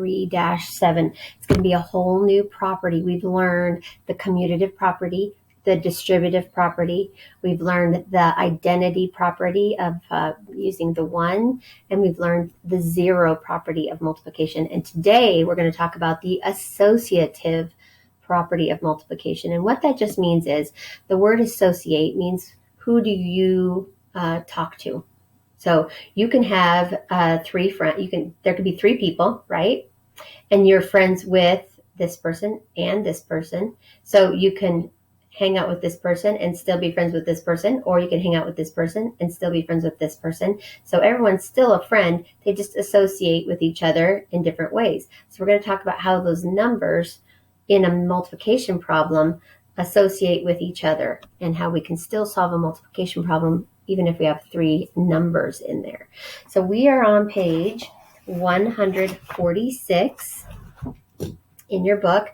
3-7. It's going to be a whole new property. We've learned the commutative property, the distributive property. We've learned the identity property of using the 1, and we've learned the 0 property of multiplication. And today we're going to talk about the associative property of multiplication. And what that just means is the word associate means who do you talk to. So you can have 3 friends. There could be 3 people, right? And you're friends with this person and this person. So you can hang out with this person and still be friends with this person, or you can hang out with this person and still be friends with this person. So everyone's still a friend. They just associate with each other in different ways. So we're going to talk about how those numbers in a multiplication problem associate with each other and how we can still solve a multiplication problem even if we have 3 numbers in there. So we are on page 146 in your book,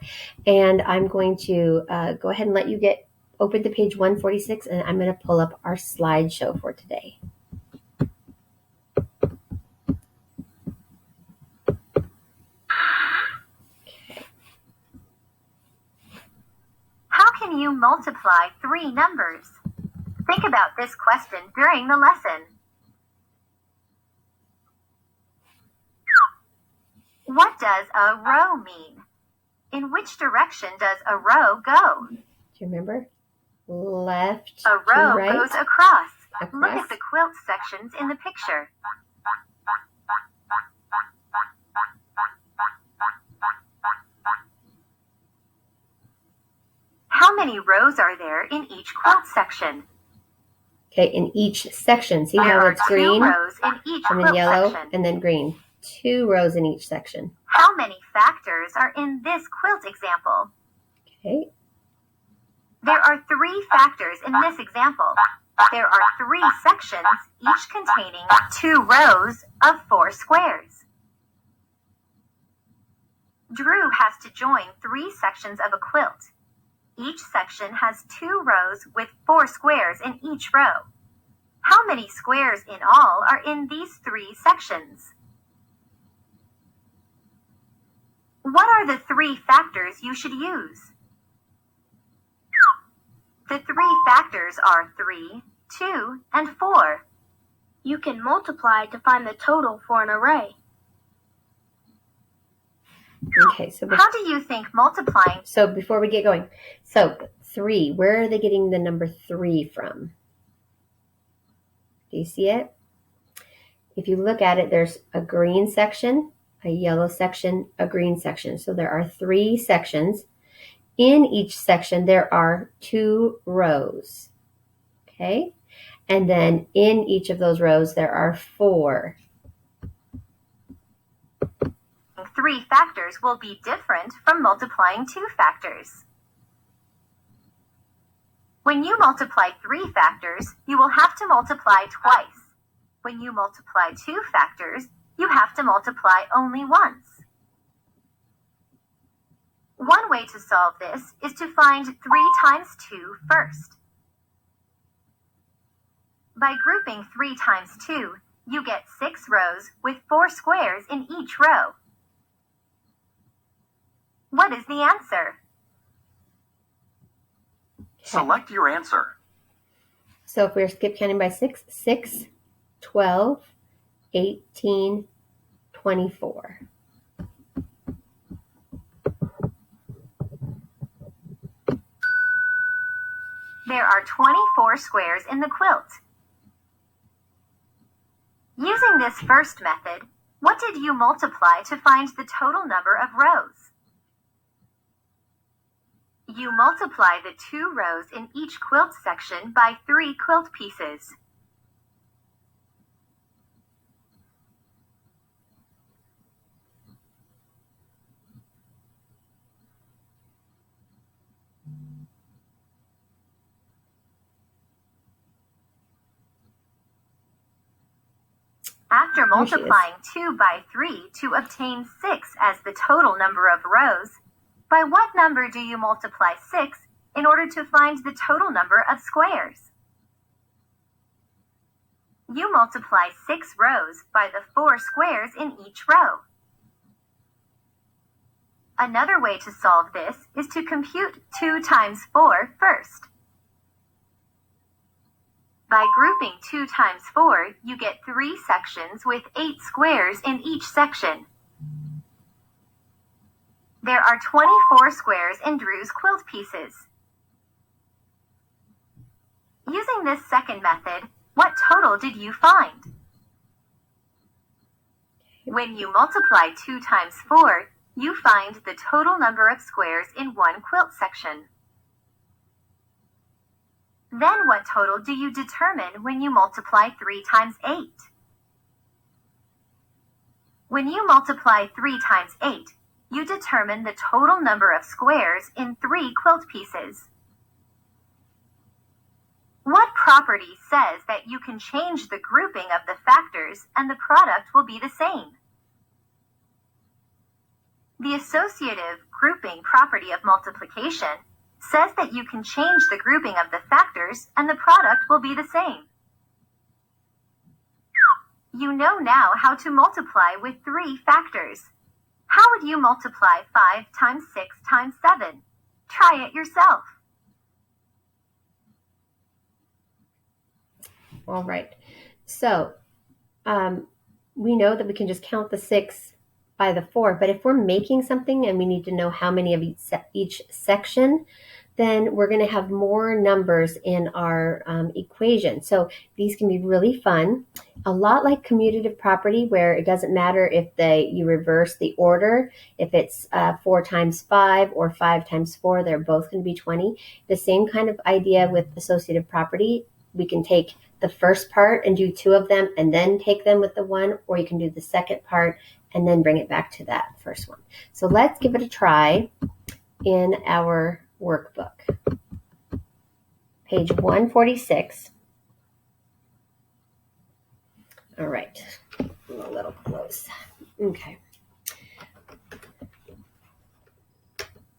and I'm going to go ahead and let you get open to page 146, and I'm going to pull up our slideshow for today. How can you multiply 3 numbers? Think about this question during the lesson. What does a row mean? In which direction does a row go? Do you remember? Left A row to right. goes across. Look at the quilt sections in the picture. How many rows are there in each quilt section? Okay, in each section. See how it's green? There are 2 rows in each and quilt then yellow section. and then green. 2 rows in each section. How many factors are in this quilt example? Okay. There are 3 factors in this example. There are 3 sections, each containing 2 rows of 4 squares. Drew has to join 3 sections of a quilt. Each section has 2 rows with 4 squares in each row. How many squares in all are in these 3 sections? What are the 3 factors you should use? The 3 factors are 3, 2, and 4. You can multiply to find the total for an array. Okay, How do you think multiplying? So before we get going, so 3, where are they getting the number 3 from? Do you see it? If you look at it, there's a green section, a yellow section, a green section. So there are 3 sections. In each section, there are 2 rows. Okay? And then in each of those rows, there are 4. 3 factors will be different from multiplying 2 factors. When you multiply 3 factors, you will have to multiply twice. When you multiply 2 factors, you have to multiply only once. One way to solve this is to find 3 times 2 first. By grouping 3 times 2, you get 6 rows with 4 squares in each row. What is the answer? Select your answer. So if we're skip counting by 6, 6, 12, 18, 24. There are 24 squares in the quilt. Using this first method, what did you multiply to find the total number of rows? You multiply the 2 rows in each quilt section by 3 quilt pieces. After multiplying 2 by 3 to obtain 6 as the total number of rows, by what number do you multiply 6 in order to find the total number of squares? You multiply 6 rows by the 4 squares in each row. Another way to solve this is to compute 2 times 4 first. By grouping 2 times 4, you get 3 sections with 8 squares in each section. There are 24 squares in Drew's quilt pieces. Using this second method, what total did you find? When you multiply 2 times 4, you find the total number of squares in one quilt section. Then what total do you determine when you multiply 3 times 8? When you multiply 3 times 8, you determine the total number of squares in 3 quilt pieces. What property says that you can change the grouping of the factors and the product will be the same? The associative grouping property of multiplication says that you can change the grouping of the factors and the product will be the same. You know now how to multiply with 3 factors. How would you multiply 5 times 6 times 7? Try it yourself. All right. So we know that we can just count the 6 by the 4, but if we're making something and we need to know how many of each section, then we're going to have more numbers in our equation. So these can be really fun. A lot like commutative property, where it doesn't matter if you reverse the order. If it's 4 times 5 or 5 times 4, they're both going to be 20. The same kind of idea with associative property. We can take the first part and do 2 of them and then take them with the 1, or you can do the second part and then bring it back to that first one. So let's give it a try in our workbook. Page 146. All right, I'm a little close. Okay.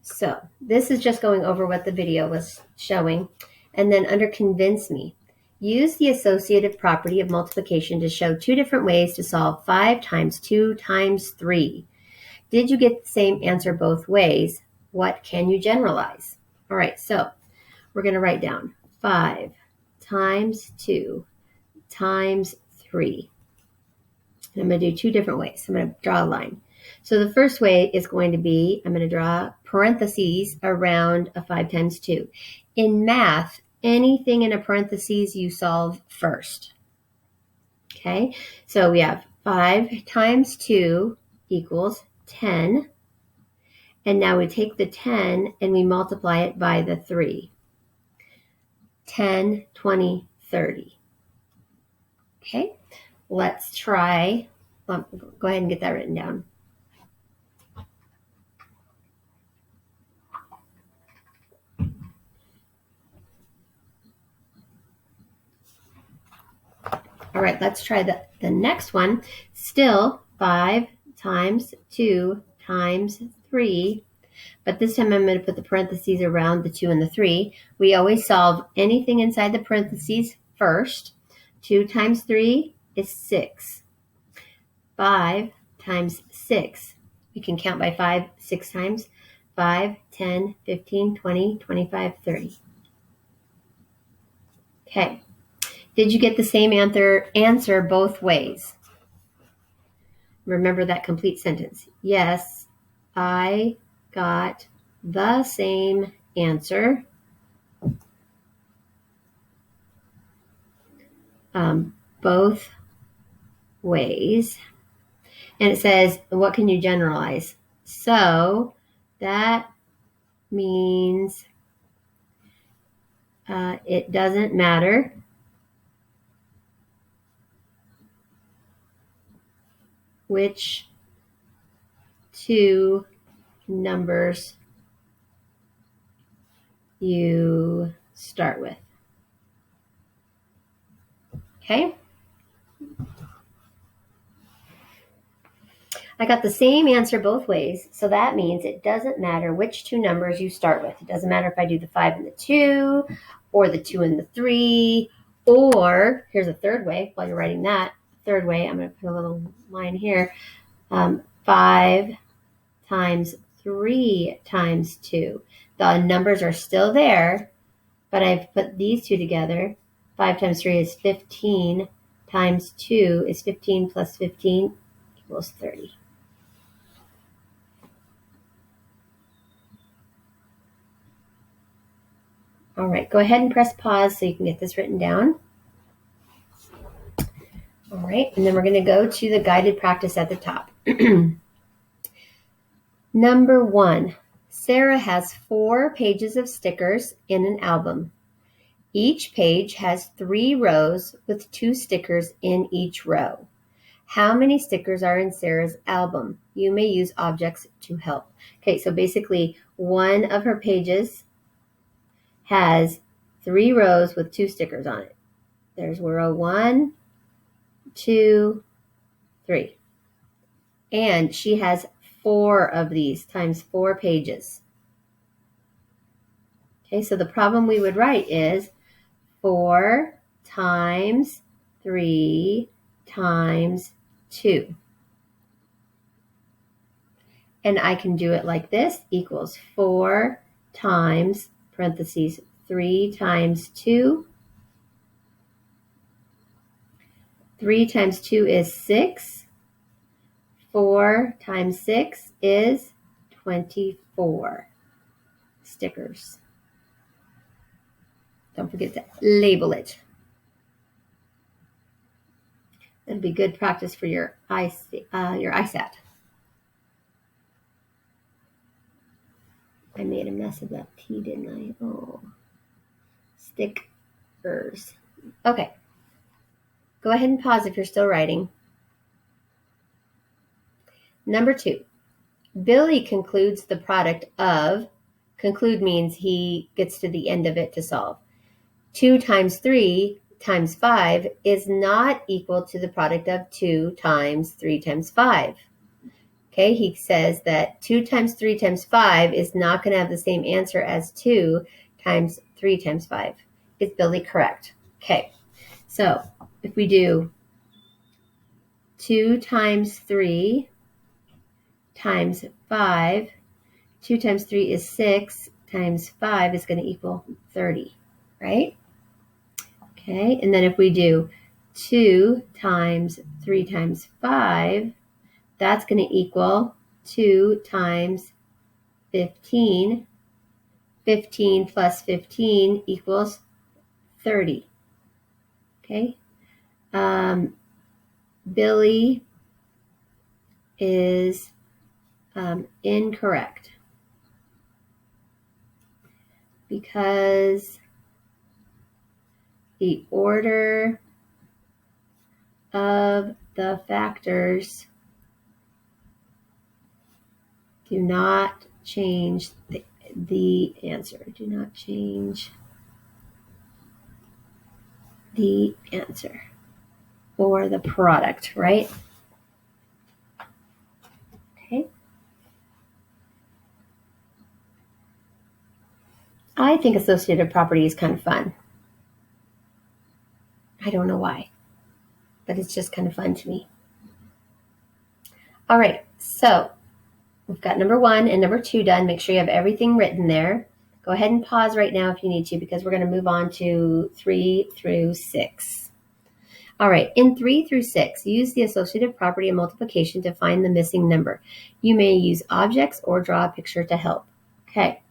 So this is just going over what the video was showing. And then under convince me, use the associative property of multiplication to show 2 different ways to solve 5 times 2 times 3. Did you get the same answer both ways? What can you generalize? All right, so we're going to write down 5 times 2 times 3. And I'm going to do 2 different ways. I'm going to draw a line. So the first way is going to be, I'm going to draw parentheses around a 5 times 2. In math, anything in a parentheses you solve first. Okay, so we have 5 times 2 equals 10. And now we take the 10 and we multiply it by the 3. 10, 20, 30. Okay, let's try, go ahead and get that written down. All right, let's try the next one. Still 5 times 2 times 3, but this time I'm going to put the parentheses around the 2 and the 3. We always solve anything inside the parentheses first. 2 times 3 is 6. 5 times 6, we can count by 5 6 times. 5, 10, 15, 20, 25, 30. Okay. Did you get the same answer both ways? Remember that complete sentence. Yes, I got the same answer both ways. And it says, what can you generalize? So that means it doesn't matter which 2 numbers you start with. Okay? I got the same answer both ways, so that means it doesn't matter which 2 numbers you start with. It doesn't matter if I do the 5 and the 2, or the 2 and the 3, or, here's a third way, while you're writing that, third way, I'm going to put a little line here, 5 times 3 times 2. The numbers are still there, but I've put these two together. 5 times 3 is 15 times 2 is 15 plus 15 equals 30. All right, go ahead and press pause so you can get this written down. All right, and then we're going to go to the guided practice at the top. Number 1, Sarah has 4 pages of stickers in an album. Each page has 3 rows with 2 stickers in each row. How many stickers are in Sarah's album? You may use objects to help. Okay, so basically one of her pages has 3 rows with 2 stickers on it. There's row 1, 2, 3. And she has 4 of these times 4 pages. Okay, so the problem we would write is 4 times 3 times 2. And I can do it like this, equals 4 times, parentheses, 3 times 2. 3 times 2 is 6. 4 times 6 is 24 stickers. Don't forget to label it. That'll be good practice for your ISAT. I made a mess of that T, didn't I? Oh, stickers. Okay. Go ahead and pause if you're still writing. Number 2, Billy concludes the product of, conclude means he gets to the end of it to solve. 2 times 3 times 5 is not equal to the product of 2 times 3 times 5. Okay, he says that 2 times 3 times 5 is not going to have the same answer as 2 times 3 times 5. Is Billy correct? Okay, so if we do 2 times 3 times 5, 2 times 3 is 6, times 5 is going to equal 30, right? Okay, and then if we do 2 times 3 times 5, that's going to equal 2 times 15. 15 plus 15 equals 30. Okay, Billy is incorrect because the order of the factors do not change the answer. Do not change the answer or the product, right? Okay. I think associative property is kind of fun. I don't know why, but it's just kind of fun to me. All right, so we've got number 1 and number 2 done. Make sure you have everything written there. Go ahead and pause right now if you need to, because we're going to move on to 3 through 6. All right, in 3 through 6, use the associative property of multiplication to find the missing number. You may use objects or draw a picture to help. Okay,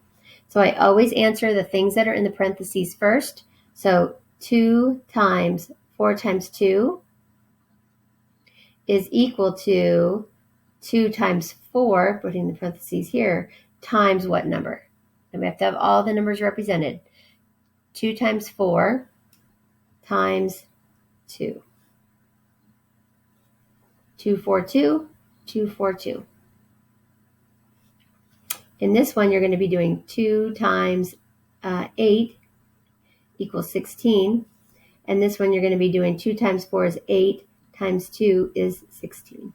so I always answer the things that are in the parentheses first. So 2 times 4 times 2 is equal to 2 times 4, putting the parentheses here, times what number? And we have to have all the numbers represented. 2 times 4 times 2. 242, 242. In this one, you're going to be doing 2 times 8 equals 16. And this one, you're going to be doing 2 times 4 is 8 times 2 is 16.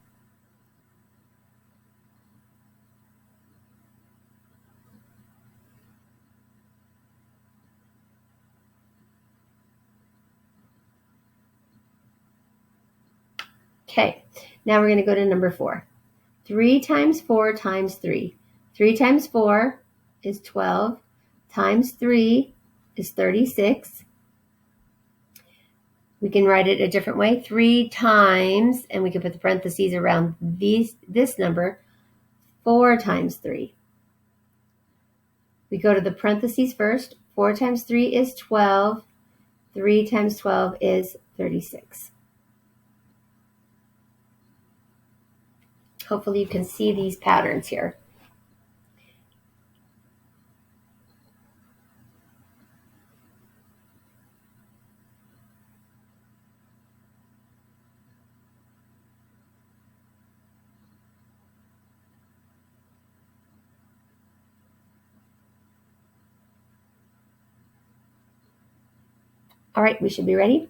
Okay, now we're going to go to number 4. 3 times 4 times 3. 3 times 4 is 12, times 3 is 36. We can write it a different way. 3 times, and we can put the parentheses around this number, 4 times 3. We go to the parentheses first. 4 times 3 is 12. 3 times 12 is 36. Hopefully you can see these patterns here. All right, we should be ready.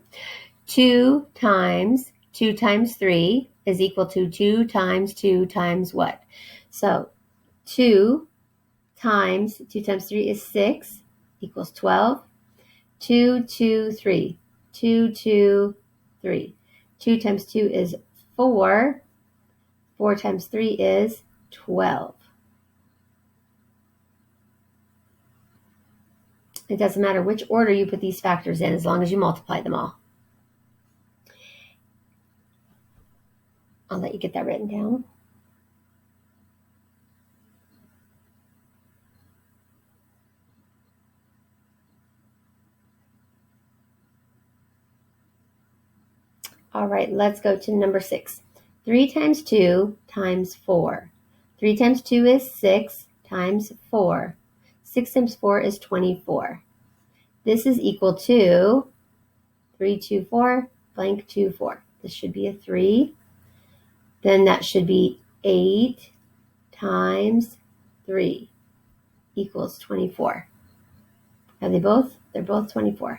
2 times 2 times 3 is equal to 2 times 2 times what? So 2 times 3 is 6 equals 12. 2, 2, 3. 2, 2, 3. 2 times 2 is 4. 4 times 3 is 12. It doesn't matter which order you put these factors in as long as you multiply them all. I'll let you get that written down. All right, let's go to number 6. 3 times 2 times 4. 3 times 2 is 6 times 4. 6 times 4 is 24. This is equal to 3, 2, 4, blank 2, 4. This should be a 3. Then that should be 8 times 3 equals 24. Are they both? They're both 24.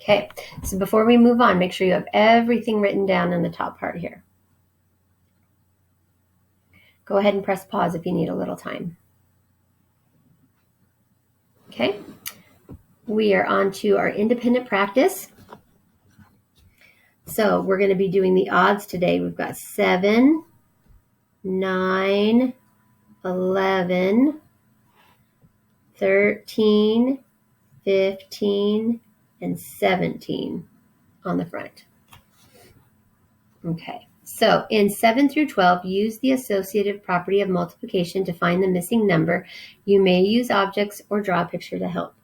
Okay, so before we move on, make sure you have everything written down in the top part here. Go ahead and press pause if you need a little time. Okay, we are on to our independent practice. So we're going to be doing the odds today. We've got 7, 9, 11, 13, 15, and 17 on the front. Okay, so in 7 through 12, use the associative property of multiplication to find the missing number. You may use objects or draw a picture to help.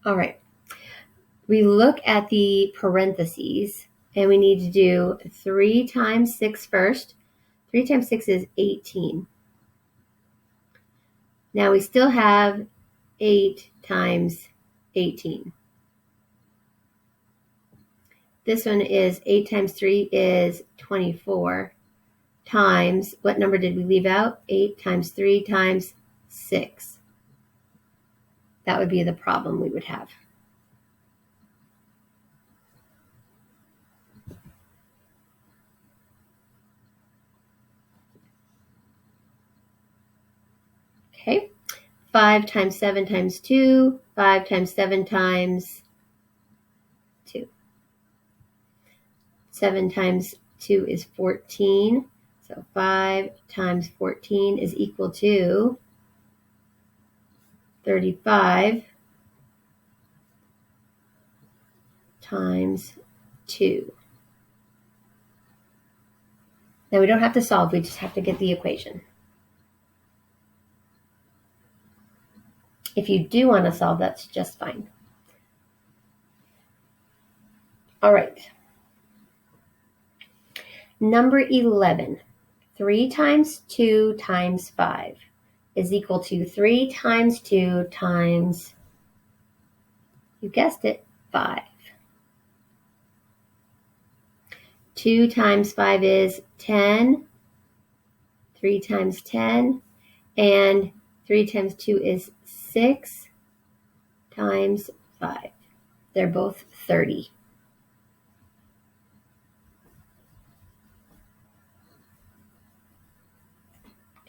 All right, we look at the parentheses and we need to do 3 times 6 first. 3 times 6 is 18. Now we still have 8 times 18. This one is 8 times 3 is 24 times, what number did we leave out? 8 times 3 times 6. That would be the problem we would have. Okay, 5 times 7 times 2, 5 times 7 times 2. 7 times 2 is 14, so 5 times 14 is equal to 35 times 2. Now we don't have to solve, we just have to get the equation. If you do want to solve, that's just fine. All right. Number 11, 3 times 2 times 5 is equal to 3 times 2 times, you guessed it, 5. 2 times 5 is 10. 3 times 10. And 3 times 2 is 6 times 5. They're both 30.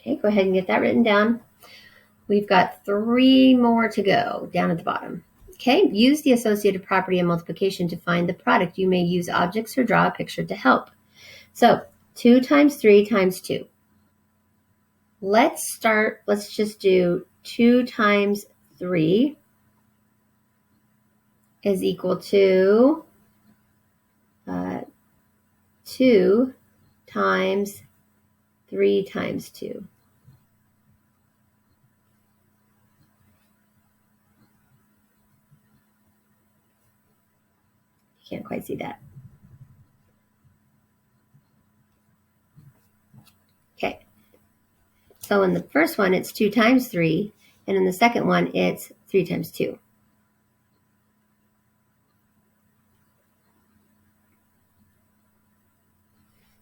Okay, go ahead and get that written down. We've got 3 more to go down at the bottom. Okay, use the associated property of multiplication to find the product. You may use objects or draw a picture to help. So 2 times 3 times 2. Let's just do 2 times 3 is equal to 2 times 3 times 2. You can't quite see that. Okay. So in the first one, it's 2 times 3, and in the second one, it's 3 times 2.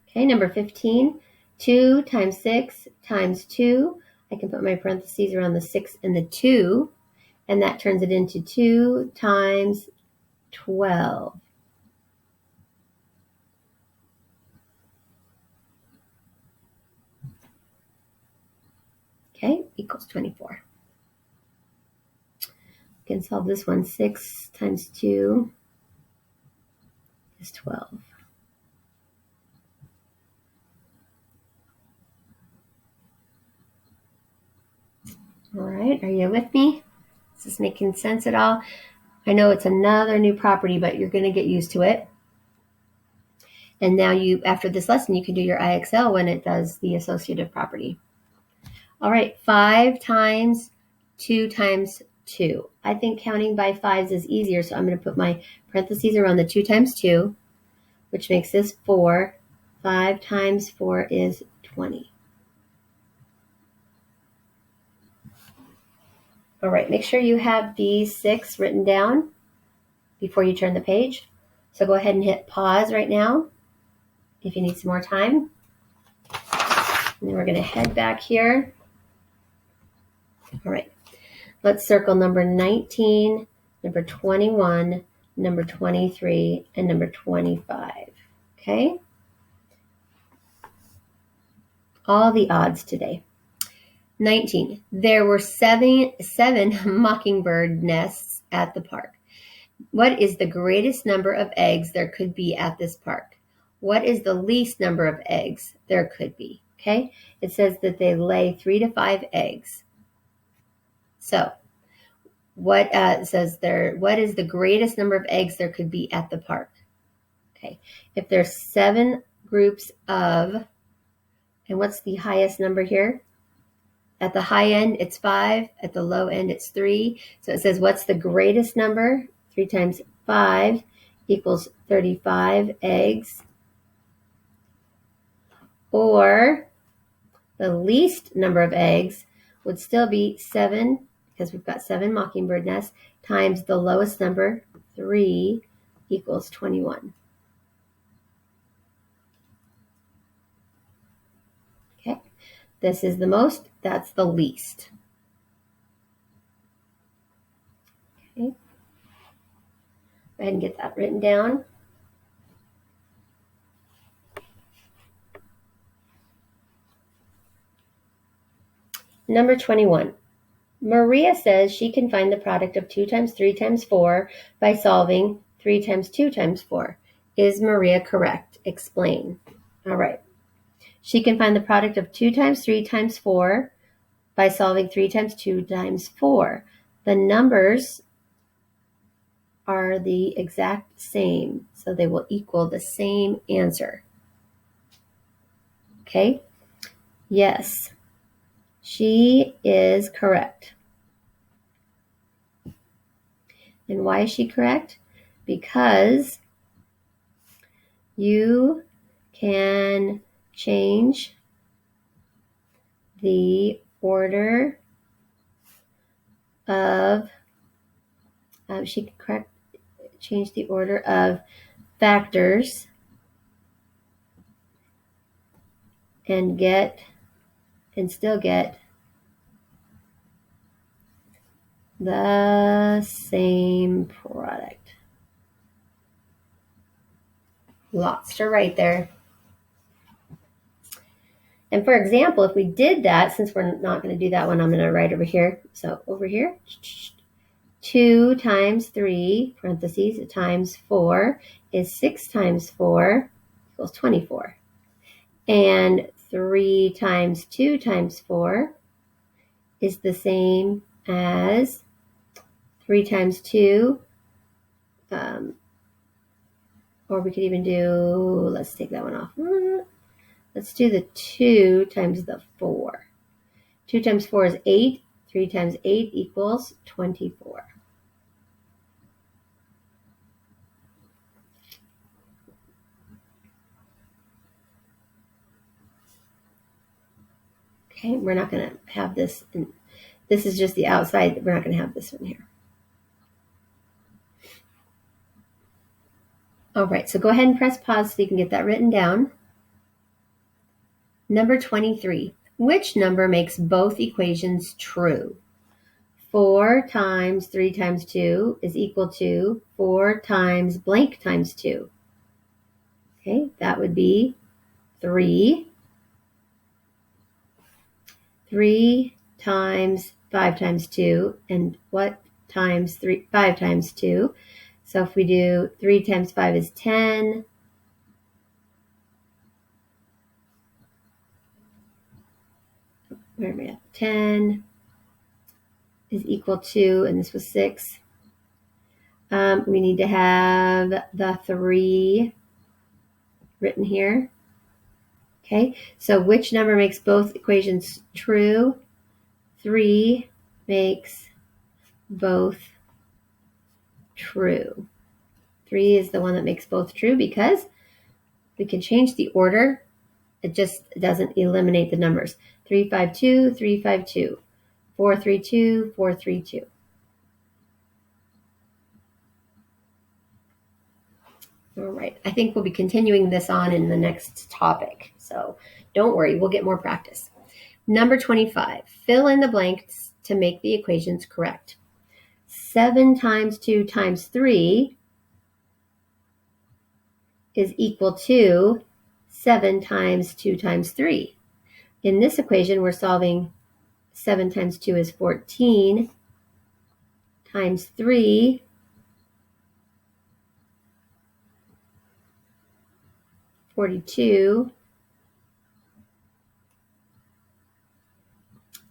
Okay, number 15, 2 times 6 times 2. I can put my parentheses around the 6 and the 2, and that turns it into 2 times 12. Okay, equals 24. We can solve this one. 6 times 2 is 12. All right, are you with me? Is this making sense at all? I know it's another new property, but you're going to get used to it. And now after this lesson, you can do your IXL when it does the associative property. All right, 5 times 2 times 2. I think counting by 5s is easier, so I'm going to put my parentheses around the 2 times 2, which makes this 4. 5 times 4 is 20. All right, make sure you have these 6 written down before you turn the page. So go ahead and hit pause right now if you need some more time. And then we're going to head back here. All right, let's circle number 19, number 21, number 23, and number 25. Okay? All the odds today. 19. There were seven mockingbird nests at the park. What is the greatest number of eggs there could be at this park? What is the least number of eggs there could be? Okay? It says that they lay 3 to 5 eggs. So, what says there? What is the greatest number of eggs there could be at the park? Okay. If there's 7 groups of, and what's the highest number here? At the high end, it's 5. At the low end, it's 3. So it says, what's the greatest number? 3 times 5 equals 35 eggs. Or the least number of eggs would still be 7, because we've got 7 mockingbird nests, times the lowest number, 3, equals 21. Okay, this is the most, that's the least. Okay, go ahead and get that written down. Number 21. Maria says she can find the product of 2 times 3 times 4 by solving 3 times 2 times 4. Is Maria correct? Explain. All right. She can find the product of 2 times 3 times 4 by solving 3 times 2 times 4. The numbers are the exact same, so they will equal the same answer. Okay? Yes. She is correct. And why is she correct? Because you can change the order of, change the order of factors and still get the same product. Lots to write there. And for example, if we did that, since we're not going to do that one, I'm going to write over here. So over here, 2 times 3, parentheses, times 4 is 6 times 4 equals 24. And 3 times 2 times 4 is the same as 3 times 2, or we could even do, let's take that one off. Let's do the 2 times the 4. 2 times 4 is 8. 3 times 8 equals 24. Okay, we're not going to have this. This is just the outside. We're not going to have this one here. All right, so go ahead and press pause so you can get that written down. Number 23. Which number makes both equations true? 4 times 3 times 2 is equal to 4 times blank times 2. Okay, that would be 3. 3 times 5 times 2, and what times 3? 5 times 2. So if we do 3 times 5 is 10. Where are we at? 10 is equal to, and this was 6. We need to have the 3 written here. Okay, so which number makes both equations true? 3 makes both true. 3 is the one that makes both true because we can change the order. It just doesn't eliminate the numbers. 3, 5, 2, 3, 5, 2. 4, 3, 2, 4, 3, 2. All right, I think we'll be continuing this on in the next topic. So don't worry, we'll get more practice. Number 25, fill in the blanks to make the equations correct. 7 times 2 times 3 is equal to 7 times 2 times 3. In this equation, we're solving 7 times 2 is 14 times 3 42,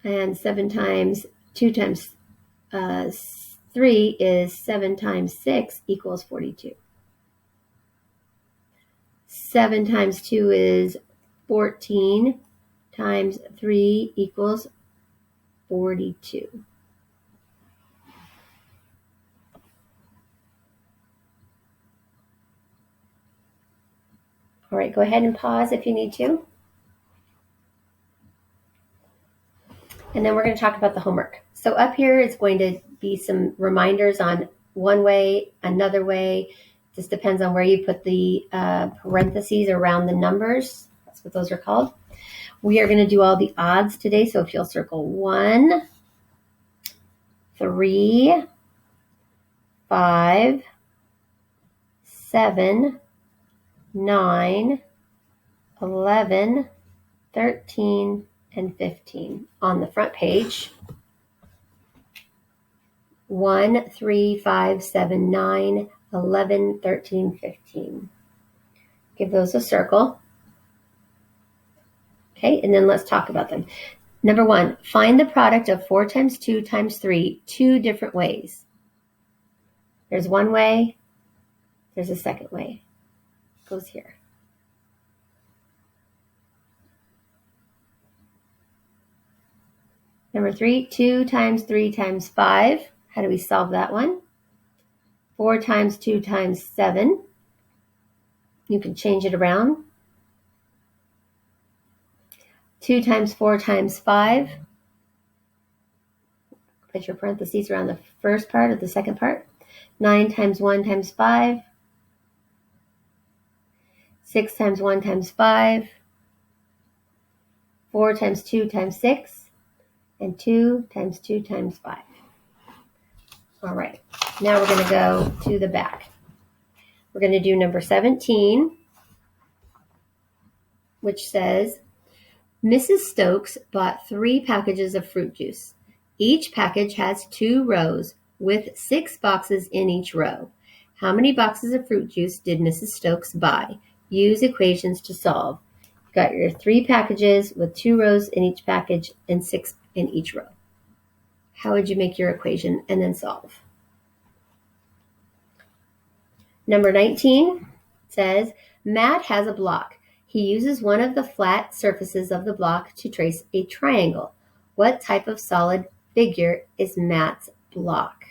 and 7 times 2 times 3 is 7 times 6 equals 42. 7 times 2 is 14 times 3 equals 42. All right, go ahead and pause if you need to. And then we're going to talk about the homework. So up here is going to be some reminders on one way, another way. This depends on where you put the parentheses around the numbers. That's what those are called. We are going to do all the odds today. So if you'll circle 1, 3, 5, 7, 9, 11, 13, and 15 on the front page. 1, 3, 5, 7, 9, 11, 13, 15. Give those a circle. Okay, and then let's talk about them. Number 1, find the product of 4 times 2 times 3 2 different ways. There's one way, there's a second way. It goes here. Number 3, 2 times 3 times 5. How do we solve that one? 4 times 2 times 7. You can change it around. 2 times 4 times 5. Put your parentheses around the first part or the second part. 9 times 1 times 5. 6 times 1 times 5. 4 times 2 times 6. And 2 times 2 times 5. All right, now we're going to go to the back. We're going to do number 17, which says, Mrs. Stokes bought 3 packages of fruit juice. Each package has 2 rows with 6 boxes in each row. How many boxes of fruit juice did Mrs. Stokes buy? Use equations to solve. You've got your 3 packages with 2 rows in each package and 6 in each row. How would you make your equation and then solve? Number 19 says, Matt has a block. He uses one of the flat surfaces of the block to trace a triangle. What type of solid figure is Matt's block?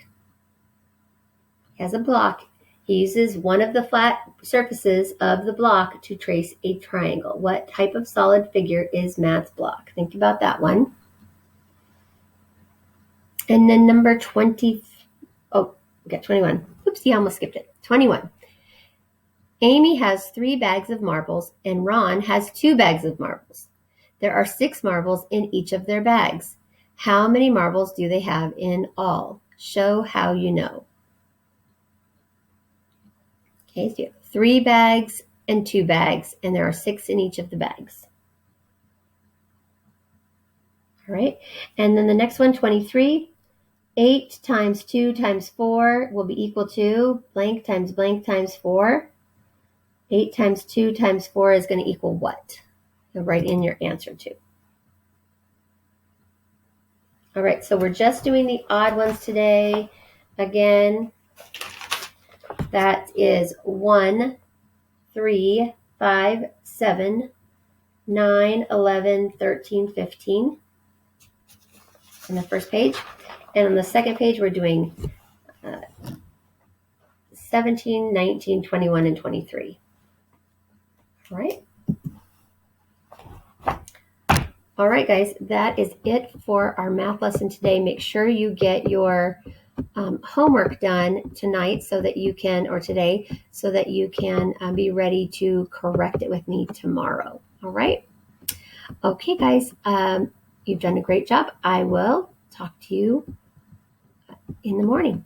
He has a block. He uses one of the flat surfaces of the block to trace a triangle. What type of solid figure is Matt's block? Think about that one. And then number 20, oh, we got 21. Oopsie, I almost skipped it. 21. Amy has 3 bags of marbles and Ron has 2 bags of marbles. There are 6 marbles in each of their bags. How many marbles do they have in all? Show how you know. Okay, so you have 3 bags and 2 bags, and there are 6 in each of the bags. All right, and then the next one, 23. 8 times 2 times 4 will be equal to blank times 4. 8 times 2 times 4 is going to equal what? You'll write in your answer too. All right, so we're just doing the odd ones today. Again, that is 1, 3, 5, 7, 9, 11, 13, 15 on the first page. And on the second page, we're doing 17, 19, 21, and 23. All right. All right, guys, that is it for our math lesson today. Make sure you get your homework done tonight so that you can, or today, so that you can be ready to correct it with me tomorrow. All right. Okay, guys, you've done a great job. I will talk to you in the morning.